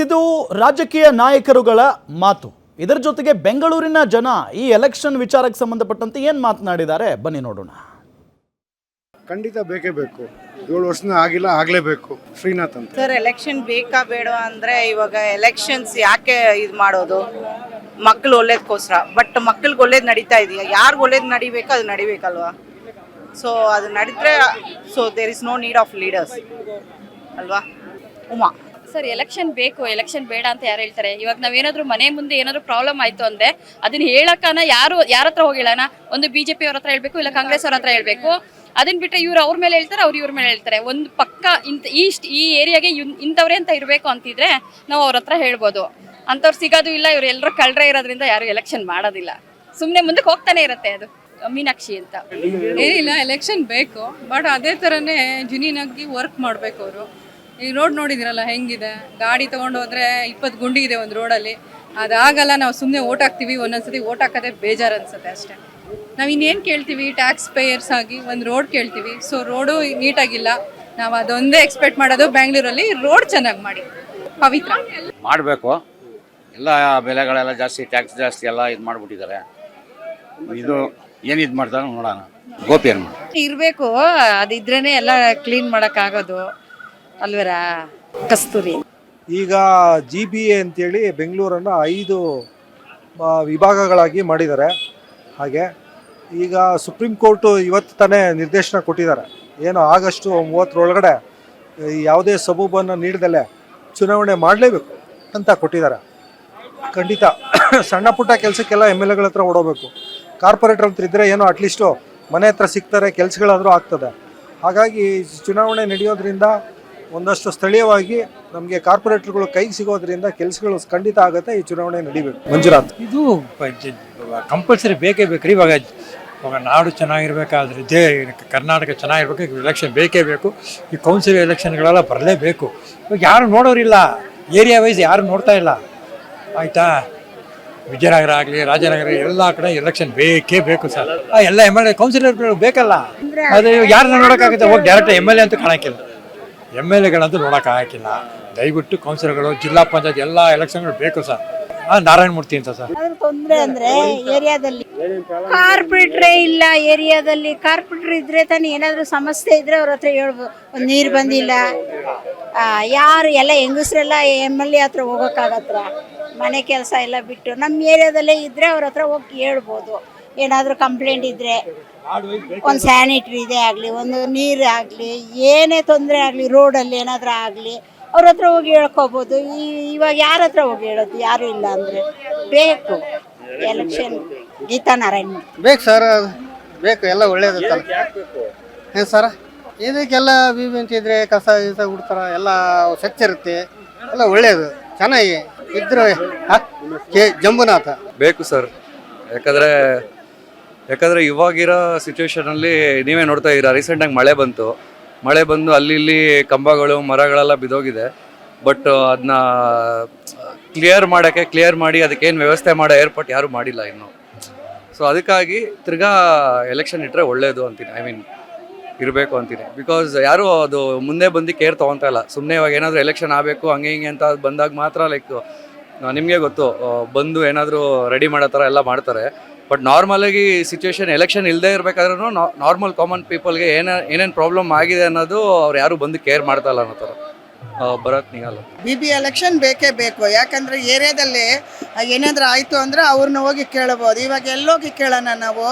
ಇದು ರಾಜಕೀಯ ನಾಯಕರುಗಳ ಮಾತು. ಇದರ ಜೊತೆಗೆ ಬೆಂಗಳೂರಿನ ಜನ ಈ ಎಲೆಕ್ಷನ್ ವಿಚಾರಕ್ಕೆ ಸಂಬಂಧಪಟ್ಟಂತೆ ಏನು ಮಾತನಾಡಿದ್ದಾರೆ ಬನ್ನಿ ನೋಡೋಣ. ಖಂಡಿತ ಬೇಕೇ ಬೇಕು. 7 ವರ್ಷದಿಂದ ಆಗಿಲ್ಲ, ಆಗಲೇಬೇಕು. ಶ್ರೀನಾಥ್ ಅಂತ ಸರ್, ಎಲೆಕ್ಷನ್ ಬೇಕಾ ಬೇಡ ಅಂದ್ರೆ ಇವಾಗ ಎಲೆಕ್ಷನ್ಸ್ ಯಾಕೆ ಇದು ಮಾಡೋದು? ಮಕ್ಕಳು ಒಳ್ಳೇದಕ್ಕೋಸ್ಕರ. ಬಟ್ ಮಕ್ಕಳಿಗೆ ಒಳ್ಳೇದು ನಡೀತಾ ಇದೆಯಾ? ಯಾರಿಗೆ ಒಳ್ಳೇದು ನಡಿಬೇಕೋ ಅದು ನಡಿಬೇಕಲ್ವಾ? ಸೊ ಅದು ನಡೀದ್ರೆ there is no need of leaders ಅಲ್ವಾ? ಉಮಾ ಸರ್, ಎಲೆಕ್ಷನ್ ಬೇಕು, ಎಲೆಕ್ಷನ್ ಬೇಡ ಅಂತ ಯಾರು ಹೇಳ್ತಾರೆ? ಇವಾಗ ನಾವೇನಾದ್ರೂ ಮನೆ ಮುಂದೆ ಏನಾದ್ರು ಪ್ರಾಬ್ಲಮ್ ಆಯ್ತು ಅಂದ್ರೆ ಅದನ್ನ ಹೇಳಕ್ಕನ ಯಾರ ಹತ್ರ ಹೋಗಿ ಹೇಳೋಣ? ಒಂದು ಬಿಜೆಪಿ ಅವ್ರ ಹತ್ರ ಹೇಳ್ಬೇಕು, ಇಲ್ಲ ಕಾಂಗ್ರೆಸ್ ಅವ್ರ ಹತ್ರ ಹೇಳ್ಬೇಕು. ಅದನ್ನ ಬಿಟ್ಟರೆ ಇವ್ರು ಅವ್ರ ಮೇಲೆ ಹೇಳ್ತಾರೆ, ಅವ್ರು ಇವ್ರ ಮೇಲೆ ಹೇಳ್ತಾರೆ. ಒಂದು ಪಕ್ಕ ಈ ಏರಿಯಾಗೆ ಇಂಥವ್ರೆ ಅಂತ ಇರಬೇಕು ಅಂತಿದ್ರೆ ನಾವು ಅವ್ರ ಹತ್ರ ಹೇಳ್ಬೋದು. ಅಂಥವ್ರು ಸಿಗೋದು ಇಲ್ಲ. ಇವ್ರು ಎಲ್ಲರೂ ಕಳ್ರೆ ಇರೋದ್ರಿಂದ ಯಾರು ಎಲೆಕ್ಷನ್ ಮಾಡೋದಿಲ್ಲ. ಸುಮ್ಮನೆ ಮುಂದಕ್ಕೆ ಹೋಗ್ತಾನೆ ಇರುತ್ತೆ. ಅದು ಮೀನಾಕ್ಷಿ ಅಂತ ಏನಿಲ್ಲ, ಎಲೆಕ್ಷನ್ ಬೇಕು, ಬಟ್ ಅದೇ ಥರನೇ ಜುನೀನಾಗಿ ವರ್ಕ್ ಮಾಡಬೇಕು ಅವರು. ಈ ರೋಡ್ ನೋಡಿದಿರಲ್ಲ ಹೆಂಗಿದೆ, ಗಾಡಿ ತೊಗೊಂಡು ಹೋದರೆ 20 ಗುಂಡಿ ಇದೆ ಒಂದು ರೋಡಲ್ಲಿ. ಅದಾಗಲ್ಲ. ನಾವು ಸುಮ್ಮನೆ ಓಟ್ ಹಾಕ್ತೀವಿ, ಒಂದೊಂದ್ಸತಿ ಓಟ್ ಹಾಕೋದೇ ಬೇಜಾರು ಅನ್ಸುತ್ತೆ ಅಷ್ಟೇ. ನಾವು ಇನ್ನೇನು ಕೇಳ್ತೀವಿ? ಟ್ಯಾಕ್ಸ್ ಪೇಯರ್ಸ್ ಆಗಿ ಒಂದು ರೋಡ್ ಕೇಳ್ತೀವಿ. ಸೊ ರೋಡು ನೀಟಾಗಿಲ್ಲ. ನಾವು ಅದೊಂದೇ ಎಕ್ಸ್ಪೆಕ್ಟ್ ಮಾಡೋದು. ಬ್ಯಾಂಗ್ಳೂರಲ್ಲಿ ರೋಡ್ ಚೆನ್ನಾಗಿ ಮಾಡಿ. ಪವಿತ್ರ ಮಾಡಬೇಕು. ಎಲ್ಲ ಬೆಲೆಗಳೆಲ್ಲ ಜಾಸ್ತಿ, ಟ್ಯಾಕ್ಸ್ ಜಾಸ್ತಿ ಎಲ್ಲ ಇದು ಮಾಡಿಬಿಟ್ಟಿದ್ದಾರೆ. ಇದು ಏನು ಇದು ಮಾಡ್ತಾರೆ ನೋಡೋಣ. ಗೋಪಿ ಏನು ಇರಬೇಕು, ಅದಿದ್ರೇನೆ ಎಲ್ಲ ಕ್ಲೀನ್ ಮಾಡೋಕ್ಕಾಗೋದು ಅಲ್ವರ? ಕಸ್ತೂರಿ ಈಗ GBA ಅಂತೇಳಿ ಬೆಂಗಳೂರನ್ನು 5 ವಿಭಾಗಗಳಾಗಿ ಮಾಡಿದ್ದಾರೆ. ಹಾಗೆ ಈಗ ಸುಪ್ರೀಂ ಕೋರ್ಟು ಇವತ್ತು ತಾನೇ ನಿರ್ದೇಶನ ಕೊಟ್ಟಿದ್ದಾರೆ. ಏನು ಆಗಸ್ಟ್ 30 ಯಾವುದೇ ಸಬೂಬನ್ನು ನೀಡದಲ್ಲೇ ಚುನಾವಣೆ ಮಾಡಲೇಬೇಕು ಅಂತ ಕೊಟ್ಟಿದ್ದಾರೆ. ಖಂಡಿತ ಸಣ್ಣ ಪುಟ್ಟ ಕೆಲಸಕ್ಕೆಲ್ಲ MLAಗಳ ಹತ್ರ ಓಡೋಬೇಕು. ಕಾರ್ಪೊರೇಟರ್ ಹತ್ರ ಇದ್ದರೆ ಏನೋ ಅಟ್ಲೀಸ್ಟು ಮನೆ ಹತ್ರ ಸಿಗ್ತಾರೆ, ಕೆಲಸಗಳಾದರೂ ಆಗ್ತದೆ. ಹಾಗಾಗಿ ಚುನಾವಣೆ ನಡೆಯೋದ್ರಿಂದ ಒಂದಷ್ಟು ಸ್ಥಳೀಯವಾಗಿ ನಮಗೆ ಕಾರ್ಪೊರೇಟರ್ಗಳು ಕೈಗೆ ಸಿಗೋದ್ರಿಂದ ಕೆಲಸಗಳು ಖಂಡಿತ ಆಗುತ್ತೆ. ಈ ಚುನಾವಣೆ ನಡಿಬೇಕು. ಮಂಜುನಾಥ್, ಇದು ಕಂಪಲ್ಸರಿ ಬೇಕೇ ಬೇಕು. ಇವಾಗ ನಾಡು ಚೆನ್ನಾಗಿರ್ಬೇಕಾದ್ರೆ, ಕರ್ನಾಟಕ ಚೆನ್ನಾಗಿರ್ಬೇಕು, ಎಲೆಕ್ಷನ್ ಬೇಕೇ ಬೇಕು. ಈ ಕೌನ್ಸಿಲ್ ಎಲೆಕ್ಷನ್ಗಳೆಲ್ಲ ಬರಲೇಬೇಕು. ಇವಾಗ ಯಾರು ನೋಡೋರಿಲ್ಲ, ಏರಿಯಾ ವೈಸ್ ಯಾರು ನೋಡ್ತಾ ಇಲ್ಲ. ಆಯಿತಾ? ವಿಜಯನಗರ ಆಗಲಿ, ರಾಜನಗರ, ಎಲ್ಲ ಕಡೆ ಎಲೆಕ್ಷನ್ ಬೇಕೇ ಬೇಕು ಸರ್. ಎಲ್ಲ MLA ಕೌನ್ಸಿಲರ್ಗಳು ಬೇಕಲ್ಲ. ಅದು ಯಾರನ್ನ ನೋಡೋಕ್ಕಾಗುತ್ತೆ? ಹೋಗಿ ಡೈರೆಕ್ಟ್ MLA ಅಂತೂ ಕಾಣೋಕ್ಕಿಲ್ಲ, MLAಗಳಂತೂ ನೋಡೋಕ್ಕಾಗಿಲ್ಲ. ದಯವಿಟ್ಟು ಕೌನ್ಸಿಲರ್ಗಳು, ಜಿಲ್ಲಾ ಪಂಚಾಯತ್ ಎಲ್ಲ ಎಲೆಕ್ಷನ್ಗಳು ಬೇಕು ಸರ್. ನಾರಾಯಣ ಮೂರ್ತಿ ಅಂತ ಸರ್. ತೊಂದರೆ ಅಂದ್ರೆ ಏರಿಯಾದಲ್ಲಿ ಕಾರ್ಪೊರೇಟ್ರೇ ಇಲ್ಲ. ಏರಿಯಾದಲ್ಲಿ ಕಾರ್ಪೊರೇಟರ್ ಇದ್ರೆ ತಾನೇ ಏನಾದ್ರು ಸಮಸ್ಯೆ ಇದ್ರೆ ಅವ್ರ ಹತ್ರ ಹೇಳ್ಬೋದು. ಒಂದು ನೀರು ಬಂದಿಲ್ಲ, ಯಾರು ಎಲ್ಲ ಹೆಂಗಸ್ರೆಲ್ಲ MLA ಹತ್ರ ಹೋಗೋಕ್ಕಾಗತ್ರ? ಮನೆ ಕೆಲಸ ಎಲ್ಲ ಬಿಟ್ಟು ನಮ್ಮ ಏರಿಯಾದಲ್ಲೇ ಇದ್ರೆ ಅವ್ರ ಹತ್ರ ಹೋಗಿ ಹೇಳ್ಬೋದು. ಏನಾದರೂ ಕಂಪ್ಲೇಂಟ್ ಇದ್ರೆ, ಒಂದು ಸ್ಯಾನಿಟ್ರಿ ಇದೇ ಆಗಲಿ, ಒಂದು ನೀರು ಆಗಲಿ, ಏನೇ ತೊಂದರೆ ಆಗಲಿ, ರೋಡಲ್ಲಿ ಏನಾದರೂ ಆಗಲಿ ಅವ್ರ ಹತ್ರ ಹೋಗಿ ಹೇಳ್ಕೊಬೋದು. ಇವಾಗ ಯಾರ ಹತ್ರ ಹೋಗಿ ಹೇಳೋದು? ಯಾರು ಇಲ್ಲ ಅಂದರೆ ಬೇಕು ಎಲೆಕ್ಷನ್. ಗೀತಾ ನಾರಾಯಣ ಬೇಕು ಸರ್, ಬೇಕು. ಎಲ್ಲ ಒಳ್ಳೇದು ಏನು ಸರ್, ಇದಕ್ಕೆಲ್ಲ BBMP ಇದ್ರೆ ಕಸ ಬಿಡ್ತಾರ, ಎಲ್ಲ ಸ್ವಚ್ಛ ಇರುತ್ತೆ, ಎಲ್ಲ ಒಳ್ಳೇದು, ಚೆನ್ನಾಗಿ ಇದ್ರೆ. ಜಂಬುನಾಥ ಬೇಕು ಸರ್. ಯಾಕಂದರೆ ಇವಾಗಿರೋ ಸಿಚುವೇಶನಲ್ಲಿ ನೀವೇ ನೋಡ್ತಾ ಇದ್ದೀರಾ. ರೀಸೆಂಟಾಗಿ ಮಳೆ ಬಂದು ಅಲ್ಲಿ ಇಲ್ಲಿ ಕಂಬಗಳು ಮರಗಳೆಲ್ಲ ಬಿದ್ದೋಗಿದೆ. ಬಟ್ ಅದನ್ನ ಕ್ಲಿಯರ್ ಮಾಡಿ ಅದಕ್ಕೇನು ವ್ಯವಸ್ಥೆ ಮಾಡೋ ಏರ್ಪಾಟ್ ಯಾರೂ ಮಾಡಿಲ್ಲ ಇನ್ನೂ. ಸೊ ಅದಕ್ಕಾಗಿ ತಿರ್ಗಾ ಎಲೆಕ್ಷನ್ ಇಟ್ಟರೆ ಒಳ್ಳೆಯದು ಅಂತೀನಿ. ಇರಬೇಕು ಅಂತೀನಿ. ಬಿಕಾಸ್ ಯಾರೂ ಅದು ಮುಂದೆ ಬಂದು ಕೇರ್ ತೊಗೊತಾ ಇಲ್ಲ. ಸುಮ್ಮನೆ ಇವಾಗ ಏನಾದರೂ ಎಲೆಕ್ಷನ್ ಆಗಬೇಕು ಹಂಗೆ ಹಿಂಗೆ ಅಂತ ಬಂದಾಗ ಮಾತ್ರ ನಿಮಗೆ ಗೊತ್ತು, ಬಂದು ಏನಾದರೂ ರೆಡಿ ಮಾಡೋ ಥರ ಎಲ್ಲ ಮಾಡ್ತಾರೆ. ಬಟ್ ನಾರ್ಮಲಾಗಿ ಸಿಚುವೇಶನ್ ಎಲೆಕ್ಷನ್ ಇಲ್ಲದೆ ಇರಬೇಕಾದ್ರೂ ನಾರ್ಮಲ್ ಕಾಮನ್ ಪೀಪಲ್ಗೆ ಏನೇನು ಪ್ರಾಬ್ಲಮ್ ಆಗಿದೆ ಅನ್ನೋದು ಅವ್ರು ಯಾರು ಬಂದು ಕೇರ್ ಮಾಡ್ತಾ ಇಲ್ಲ ಅನ್ನೋ ಥರ ಬರೋಕ್ಕೆ ನಿಗಲ್ಲ. BB ಎಲೆಕ್ಷನ್ ಬೇಕೇ ಬೇಕು. ಯಾಕಂದರೆ ಏರಿಯಾದಲ್ಲಿ ಏನಾದರೂ ಆಯಿತು ಅಂದರೆ ಅವ್ರನ್ನ ಹೋಗಿ ಕೇಳಬಹುದು. ಇವಾಗ ಎಲ್ಲೋಗಿ ಕೇಳೋಣ ನಾವು?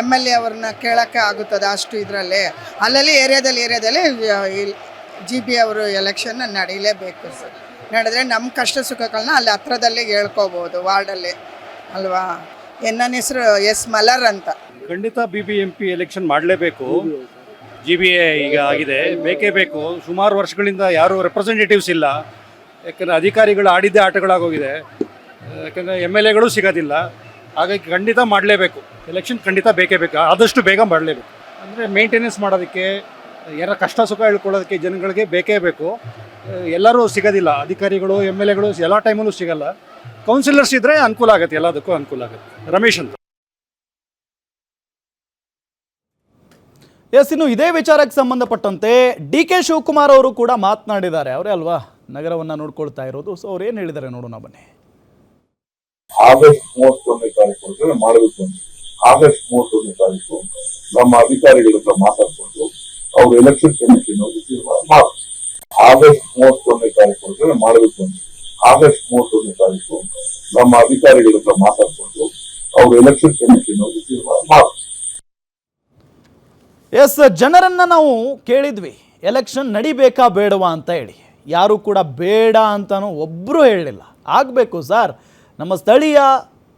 MLA ಅವ್ರನ್ನ ಕೇಳೋಕ್ಕೆ ಆಗುತ್ತದೆ ಅಷ್ಟು ಇದರಲ್ಲಿ. ಅಲ್ಲಲ್ಲಿ ಏರಿಯಾದಲ್ಲಿ GB ಅವರು ಎಲೆಕ್ಷನ್ ನಡೀಲೇಬೇಕು ಸರ್. ನಡೆದ್ರೆ ನಮ್ಮ ಕಷ್ಟ ಸುಖಗಳನ್ನ ಅಲ್ಲಿ ಹತ್ರದಲ್ಲೇ ಹೇಳ್ಕೋಬೋದು, ವಾರ್ಡಲ್ಲಿ ಅಲ್ವಾ? ನನ್ನ ಹೆಸರು S ಮಲರ್ ಅಂತ. ಖಂಡಿತ BBMP ಎಲೆಕ್ಷನ್ ಮಾಡಲೇಬೇಕು. GBA ಈಗ ಆಗಿದೆ, ಬೇಕೇ ಬೇಕು. ಸುಮಾರು ವರ್ಷಗಳಿಂದ ಯಾರು ರೆಪ್ರೆಸೆಂಟೇಟಿವ್ಸ್ ಇಲ್ಲ. ಯಾಕಂದರೆ ಅಧಿಕಾರಿಗಳು ಆಡಿದ್ದೇ ಆಟಗಳಾಗೋಗಿದೆ. ಯಾಕಂದರೆ MLAಗಳು ಸಿಗೋದಿಲ್ಲ. ಹಾಗಾಗಿ ಖಂಡಿತ ಮಾಡಲೇಬೇಕು ಎಲೆಕ್ಷನ್. ಖಂಡಿತ ಬೇಕೇ ಬೇಕು, ಆದಷ್ಟು ಬೇಗ ಮಾಡಲೇಬೇಕು. ಅಂದರೆ ಮೇಂಟೆನೆನ್ಸ್ ಮಾಡೋದಕ್ಕೆ, ಏನೋ ಕಷ್ಟ ಸುಖ ಹೇಳ್ಕೊಳ್ಳೋದಕ್ಕೆ ಜನಗಳಿಗೆ ಬೇಕೇ ಬೇಕು. ಎಲ್ಲರೂ ಸಿಗೋದಿಲ್ಲ, ಅಧಿಕಾರಿಗಳು MLAಗಳು ಎಲ್ಲ ಟೈಮಲ್ಲೂ ಸಿಗಲ್ಲ. ಕೌನ್ಸಿಲರ್ಸ್ ಇದ್ದರೆ ಅನುಕೂಲ ಆಗುತ್ತೆ, ಎಲ್ಲದಕ್ಕೂ ಅನುಕೂಲ ಆಗುತ್ತೆ. ರಮೇಶ್ ಅಂತ. ಇನ್ನು ಇದೇ ವಿಚಾರಕ್ಕೆ ಸಂಬಂಧಪಟ್ಟಂತೆ DK ಶಿವಕುಮಾರ್ ಅವರು ಕೂಡ ಮಾತನಾಡಿದ್ದಾರೆ. ಅವರೇ ಅಲ್ವಾ ನಗರವನ್ನು ನೋಡ್ಕೊಳ್ತಾ ಇರೋದು. ಸೊ ಅವ್ರು ಏನು ಹೇಳಿದ್ದಾರೆ ನೋಡೋಣ ಬನ್ನಿ. ಆಗಸ್ಟ್ 31ನೇ ತಾರೀಕು ಅಂದ್ರೆ ಮಾಡಬೇಕು ಅಂತ. ಆಗಸ್ಟ್ 31ನೇ ತಾರೀಕು ನಮ್ಮ ಅಧಿಕಾರಿಗಳ ಹತ್ರ ಮಾತಾಡ್ಕೊಂಡು ಅವ್ರು ಎಲೆಕ್ಷನ್ ಕಮಿಷನ್ ತೀರ್ಮಾನ ಮಾಡಿ. ಆಗಸ್ಟ್ 31ನೇ ತಾರೀಕು ಅಂದ್ರೆ ಮಾಡಬೇಕು ಅಂತ. ಆಗಸ್ಟ್ 31ನೇ ತಾರೀಕು ನಮ್ಮ ಅಧಿಕಾರಿಗಳ ಹತ್ರ ಮಾತಾಡ್ಕೊಂಡು ಅವ್ರು ಎಲೆಕ್ಷನ್ ಕಮಿಷನ್ ತೀರ್ಮಾನ ಮಾಡಿ. ಎಸ್, ಜನರನ್ನ ನಾವು ಕೇಳಿದ್ವಿ ಎಲೆಕ್ಷನ್ ನಡಿಬೇಕಾ ಬೇಡವಾ ಅಂತ ಹೇಳಿ. ಯಾರು ಕೂಡ ಬೇಡ ಅಂತಾನು ಒಬ್ಬರು ಹೇಳಲಿಲ್ಲ. ಆಗಬೇಕು ಸರ್, ನಮ್ಮ ಸ್ಥಳೀಯ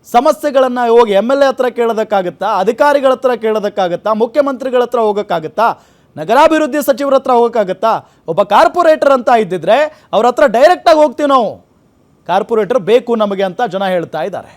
ಸಮಸ್ಯೆಗಳನ್ನು ಹೋಗಿ MLA ಹತ್ರ ಕೇಳೋದಕ್ಕಾಗುತ್ತಾ, ಅಧಿಕಾರಿಗಳ ಹತ್ರ ಕೇಳೋದಕ್ಕಾಗುತ್ತಾ, ಮುಖ್ಯಮಂತ್ರಿಗಳ ಹತ್ರ ಹೋಗೋಕ್ಕಾಗುತ್ತಾ, ನಗರಾಭಿವೃದ್ಧಿ ಸಚಿವರ ಹತ್ರ ಹೋಗೋಕ್ಕಾಗುತ್ತಾ? ಒಬ್ಬ ಕಾರ್ಪೊರೇಟರ್ ಅಂತ ಇದ್ದಿದ್ರೆ ಅವ್ರ ಹತ್ರ ಡೈರೆಕ್ಟಾಗಿ ಹೋಗ್ತೀವಿ ನಾವು. ಕಾರ್ಪೊರೇಟರ್ ಬೇಕು ನಮಗೆ ಅಂತ ಜನ ಹೇಳ್ತಾ ಇದ್ದಾರೆ.